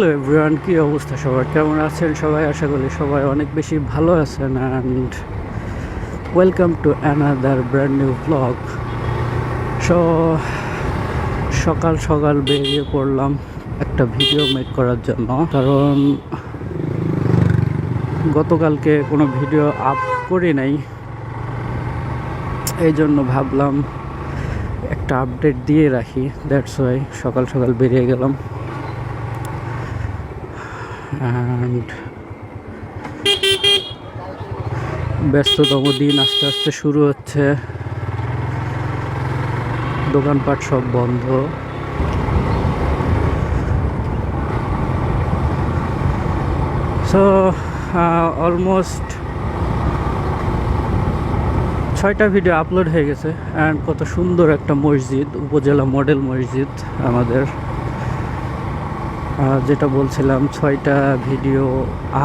Hello everyone, কি অবস্থা সবার? কেমন আছেন সবাই? আশা করি সবাই অনেক বেশি ভালো আছেন। And welcome to another brand new blog. So সকাল সকাল বেরিয়ে পড়লাম একটা ভিডিও মেক করার জন্য, কারণ গতকালকে কোনো ভিডিও আপ করি নাই। এই জন্য ভাবলাম একটা আপডেট দিয়ে রাখি, দ্যাটস ওয়াই সকাল সকাল বেরিয়ে গেলাম। অ্যান্ড ব্যস্ততম দিন আস্তে আস্তে শুরু হচ্ছে, দোকানপাট সব বন্ধ। সো অলমোস্ট 6টা ভিডিও আপলোড হয়ে গেছে। অ্যান্ড কত সুন্দর একটা মসজিদ, উপজেলা মডেল মসজিদ আমাদের। যেটা বলছিলাম, 6টা ভিডিও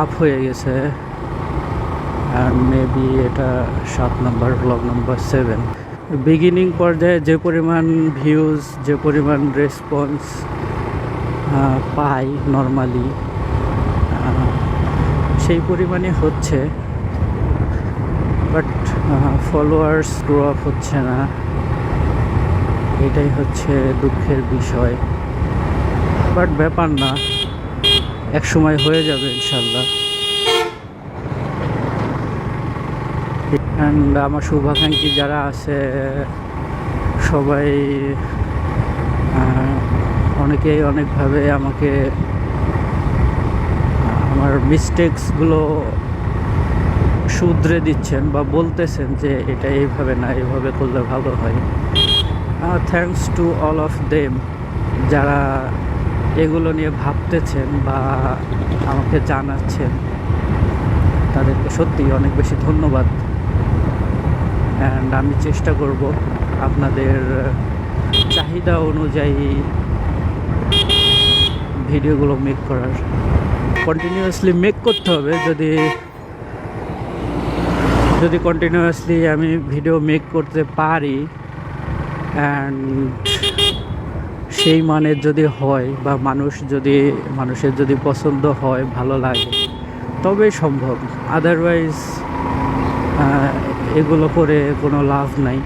আপ হয়ে গেছে। অ্যান্ড মেবি এটা 7 নাম্বার ব্লগ নাম্বার 7। বিগিনিং পর্যায়ে যে পরিমাণ ভিউজ, যে পরিমাণ রেসপন্স পাই নর্মালি, সেই পরিমাণে হচ্ছে, বাট ফলোয়ার্স গ্রো আপ হচ্ছে না। এটাই হচ্ছে দুঃখের বিষয়, বাট ব্যাপার না, এক সময় হয়ে যাবে ইনশাল্লাহ। অ্যান্ড আমার শুভাকাঙ্ক্ষী যারা আছে সবাই, অনেকেই অনেকভাবে আমাকে আমার মিস্টেক্সগুলো শুধরে দিচ্ছেন বা বলতেছেন যে এটা এইভাবে না, এইভাবে করলে ভালো হয়। Thanks to all of them, যারা এগুলো নিয়ে ভাবতেছেন বা আমাকে জানাচ্ছেন, তাদেরকে সত্যিই অনেক বেশি ধন্যবাদ। অ্যান্ড আমি চেষ্টা করব আপনাদের চাহিদা অনুযায়ী ভিডিওগুলো মেক করার। কন্টিনিউয়াসলি মেক করতে হবে। যদি কন্টিনিউয়াসলি আমি ভিডিও মেক করতে পারি অ্যান্ড সেই মানের যদি হয় বা মানুষের যদি পছন্দ হয়, ভালো লাগে, তবেই সম্ভব। আদারওয়াইজ এগুলো করে কোনো লাভ নাই।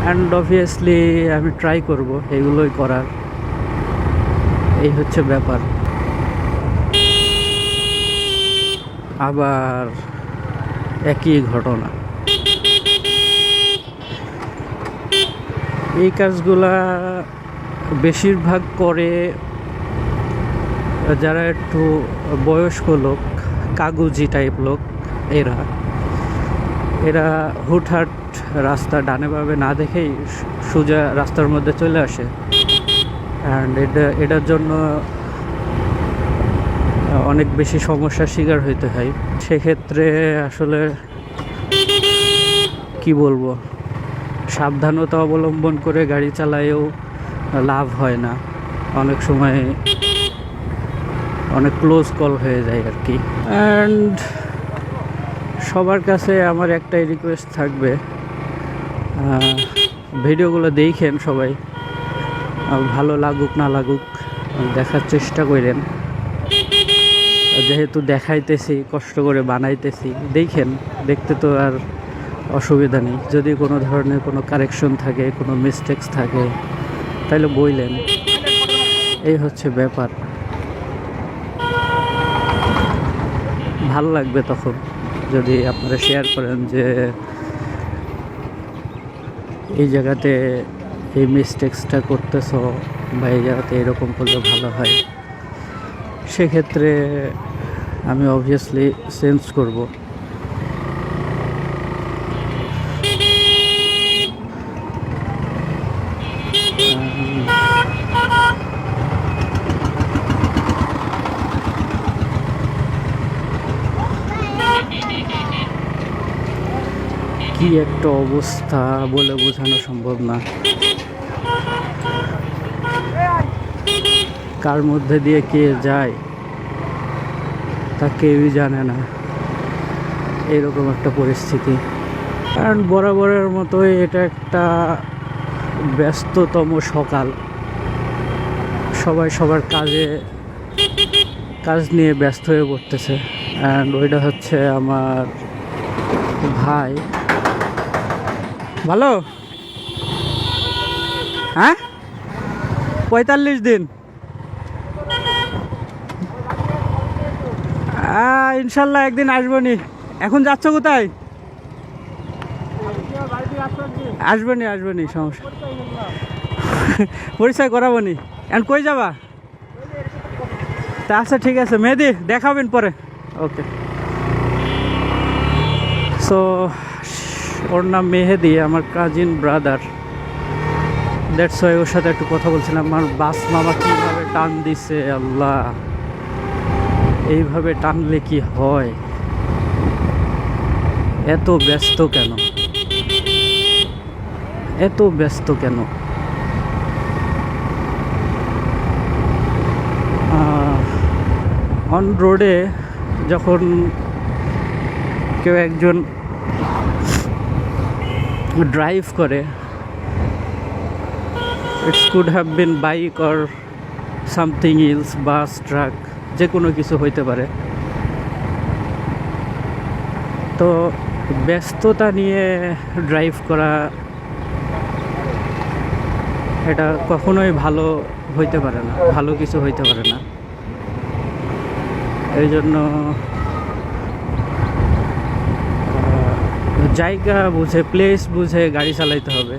অ্যান্ড অবভিয়াসলি আমি ট্রাই করব এগুলোই করার। এই হচ্ছে ব্যাপার। আবার একই ঘটনা। এই কাজগুলা বেশিরভাগ করে যারা একটু বয়স্ক লোক, কাগুজি টাইপ লোক, এরা হুটহাট রাস্তা ডানে বামে না দেখেই সোজা রাস্তার মধ্যে চলে আসে। অ্যান্ড এটার জন্য অনেক বেশি সমস্যার শিকার হইতে হয়। সেক্ষেত্রে আসলে কি বলবো, সাবধানতা অবলম্বন করে গাড়ি চালায়েও লাভ হয় না। অনেক সময় অনেক ক্লোজ কল হয়ে যায় আর কি। অ্যান্ড সবার কাছে আমার একটাই রিকোয়েস্ট থাকবে, ভিডিওগুলো দেখেন সবাই, ভালো লাগুক না লাগুক দেখার চেষ্টা করেন। যেহেতু দেখাইতেছি, কষ্ট করে বানাইতেছি, দেখতে তো আর অসুবিধা নেই। যদি কোনো ধরনের কোনো কারেকশন থাকে, কোনো মিস্টেক্স থাকে, তাহলে বললেন। এই হচ্ছে ব্যাপার। ভালো লাগবে তখন যদি আপনারা শেয়ার করেন যে এই জায়গাতে এই মিস্টেক্সটা করতেছো বা এই জায়গাতে এরকম করলে ভালো হয়। সেক্ষেত্রে আমি অবভিয়াসলি চেঞ্জ করব। কি একটা অবস্থা বলে বোঝানো সম্ভব না। কার মধ্যে দিয়ে কে যায় তা কেউই জানে না। এরকম একটা পরিস্থিতি। কারণ বরাবরের মতোই এটা একটা ব্যস্ততম সকাল। সবাই সবার কাজে কাজ নিয়ে ব্যস্ত হয়ে পড়তেছে। অ্যান্ড ওইটা হচ্ছে আমার ভাই। ভালো, হ্যাঁ 45 দিন। ইনশাল্লাহ একদিন আসবো নি। এখন যাচ্ছ কোথায়? আসবো নি সমস্যা, পরিচয় করাবো নি। এখন কই যাবা? তা আচ্ছা ঠিক আছে, মেহেদি দেখাবেন পরে। ওকে। সো ওর নাম মেহেদি, আমার কাজিন ব্রাদার। দ্যাটস ওয়াই ওর সাথে একটু কথা বলছিলাম। আমার বাস মামা কীভাবে টান দিছে, আল্লাহ এইভাবে টানলে কি হয়? এত ব্যস্ত কেন, এত ব্যস্ত কেন? অন রোডে যখন কেউ একজন ড্রাইভ করে, it's could have been bike or something else, bus, truck, যে কোনো কিছু হইতে পারে। তো ব্যস্ততা নিয়ে ড্রাইভ করা এটা কখনোই ভালো হইতে পারে না, ভালো কিছু হইতে পারে না। এই জন্য জায়গা বুঝে, প্লেস বুঝে গাড়ি চালাইতে হবে।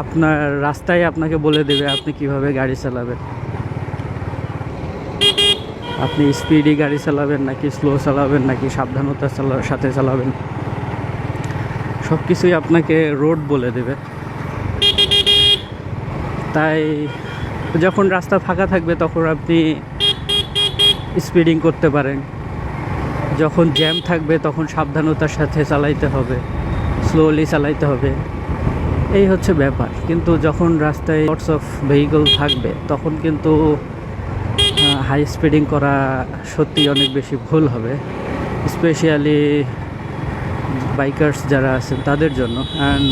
আপনার রাস্তায় আপনাকে বলে দেবে আপনি কিভাবে গাড়ি চালাবেন। আপনি স্পিডে গাড়ি চালাবেন নাকি স্লো চালাবেন নাকি সাবধানতার সাথে চালাবেন, সব কিছুই আপনাকে রোড বলে দেবে। তাই যখন রাস্তা ফাঁকা থাকবে তখন আপনি স্পিডিং করতে পারেন, যখন জ্যাম থাকবে তখন সাবধানতার সাথে চালাইতে হবে, স্লোলি চালাইতে হবে। এই হচ্ছে ব্যাপার। কিন্তু যখন রাস্তায় লটস অফ ভেহিকল থাকবে তখন কিন্তু হাই স্পিডিং করা সত্যি অনেক বেশি ভুল হবে, স্পেশালি বাইকার্স যারা আছেন তাদের জন্য। অ্যান্ড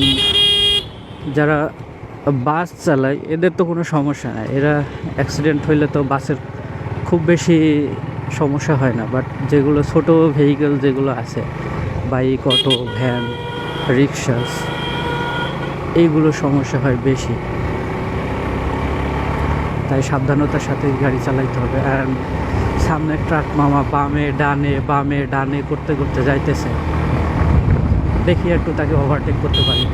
যারা বাস চালায় এদের তো কোনো সমস্যা নাই, এরা অ্যাক্সিডেন্ট হইলে তো বাসের খুব বেশি সমস্যা হয় না। বাট যেগুলো ছোটো ভেহিকেল যেগুলো আছে, বাইক, অটো, ভ্যান, রিক্সাস, এইগুলো সমস্যা হয় বেশি। তাই সাবধানতার সাথে গাড়ি চালাইতে হবে। আর সামনে ট্রাক মামা বামে ডানে বামে ডানে করতে করতে যাইতেছে, দেখি একটু তাকে ওভারটেক করতে পারি।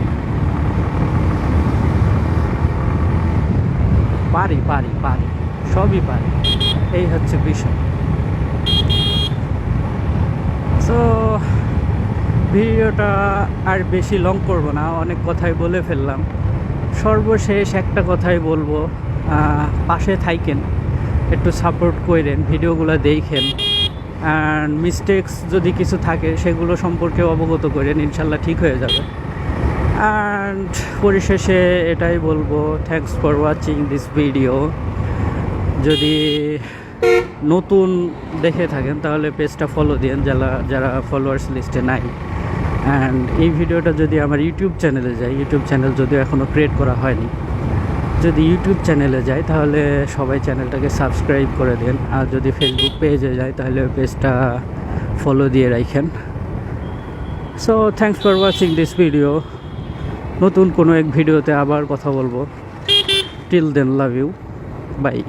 পারি পারি পারি, সবই পারি, এই হচ্ছে বিষয়। সো ভিডিওটা আর বেশি লং করব না, অনেক কথাই বলে ফেললাম। সর্বশেষ একটা কথাই বলবো, পাশে থাকেন, একটু সাপোর্ট করেন, ভিডিওগুলো দেখেন। অ্যান্ড মিস্টেক্স যদি কিছু থাকে সেগুলো সম্পর্কে অবগত করেন, ইনশাল্লাহ ঠিক হয়ে যাবে। অ্যান্ড পরিশেষে এটাই বলবো, thanks for watching this video. যদি নতুন দেখে থাকেন তাহলে পেজটা ফলো দিন, যারা ফলোয়ার্স লিস্টে নাই। অ্যান্ড এই ভিডিওটা যদি আমার ইউটিউব চ্যানেলে যায়, ইউটিউব চ্যানেল যদিও এখনও ক্রিয়েট করা হয়নি, যদি ইউটিউব চ্যানেলে যায় তাহলে সবাই চ্যানেলটাকে সাবস্ক্রাইব করে দেন। আর যদি ফেসবুক পেজে যায় তাহলে পেজটা ফলো দিয়ে রাখেন। So thanks for watching this video. নতুন কোনো এক ভিডিওতে আবার কথা বলবো। Till then, love you, by.